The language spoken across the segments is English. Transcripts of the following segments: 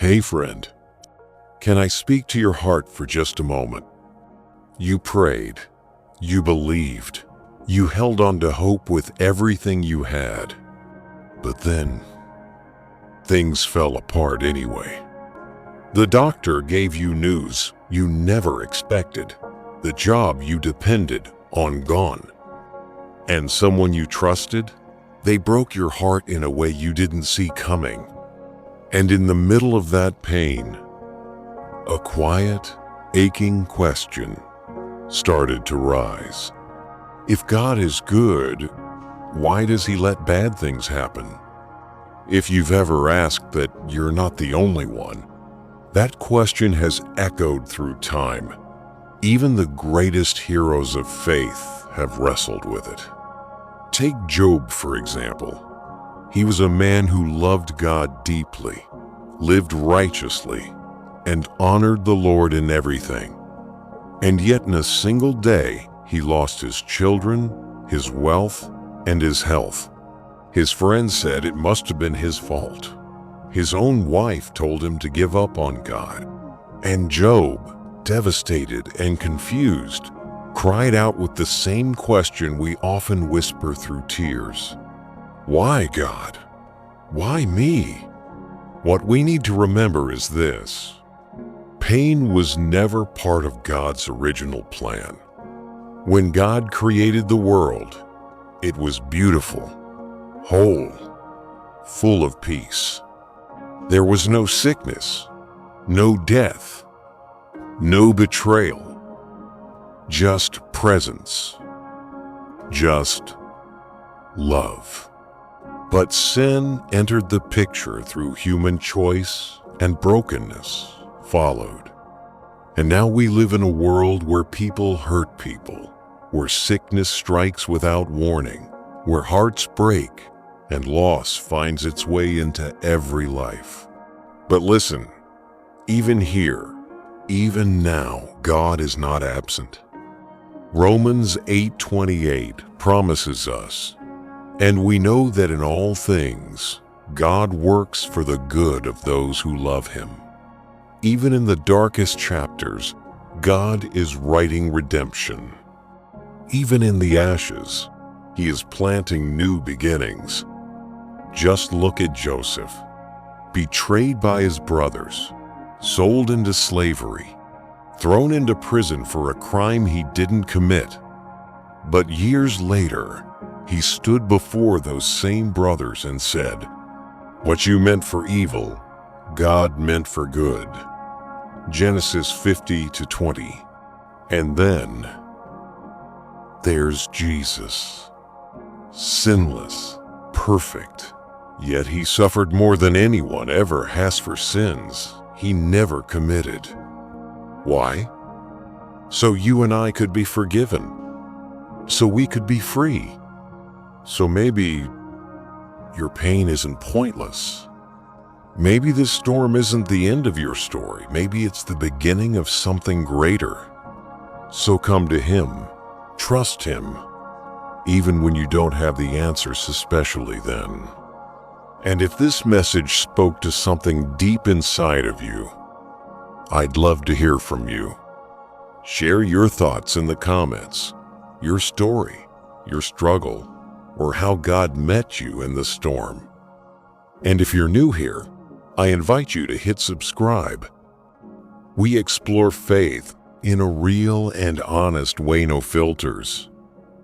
Hey friend, can I speak to your heart for just a moment? You prayed, you believed, you held on to hope with everything you had. But then, things fell apart anyway. The doctor gave you news you never expected. The job you depended on gone. And someone you trusted, they broke your heart in a way you didn't see coming. And in the middle of that pain, a quiet, aching question started to rise. If God is good, why does He let bad things happen? If you've ever asked that, you're not the only one. That question has echoed through time. Even the greatest heroes of faith have wrestled with it. Take Job, for example. He was a man who loved God deeply, lived righteously, and honored the Lord in everything. And yet in a single day, he lost his children, his wealth, and his health. His friends said it must have been his fault. His own wife told him to give up on God. And Job, devastated and confused, cried out with the same question we often whisper through tears. Why, God? Why me? What we need to remember is this. Pain was never part of God's original plan. When God created the world, it was beautiful, whole, full of peace. There was no sickness, no death, no betrayal, just presence, just love. But sin entered the picture through human choice, and brokenness followed. And now we live in a world where people hurt people, where sickness strikes without warning, where hearts break and loss finds its way into every life. But listen, even here, even now, God is not absent. Romans 8:28 promises us, and we know that in all things, God works for the good of those who love Him. Even in the darkest chapters, God is writing redemption. Even in the ashes, He is planting new beginnings. Just look at Joseph, betrayed by his brothers, sold into slavery, thrown into prison for a crime he didn't commit. But years later, he stood before those same brothers and said, "What you meant for evil, God meant for good." Genesis 50:20. And then there's Jesus, sinless, perfect, yet He suffered more than anyone ever has for sins He never committed. Why? So you and I could be forgiven, so we could be free. So maybe your pain isn't pointless. Maybe this storm isn't the end of your story. Maybe it's the beginning of something greater. So come to Him, trust Him, even when you don't have the answers, especially then. And if this message spoke to something deep inside of you, I'd love to hear from you. Share your thoughts in the comments, your story, your struggle, or how God met you in the storm. And if you're new here, I invite you to hit subscribe. We explore faith in a real and honest way, no filters,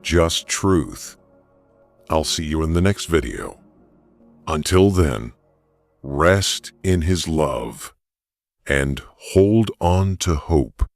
just truth. I'll see you in the next video. Until then, rest in His love and hold on to hope.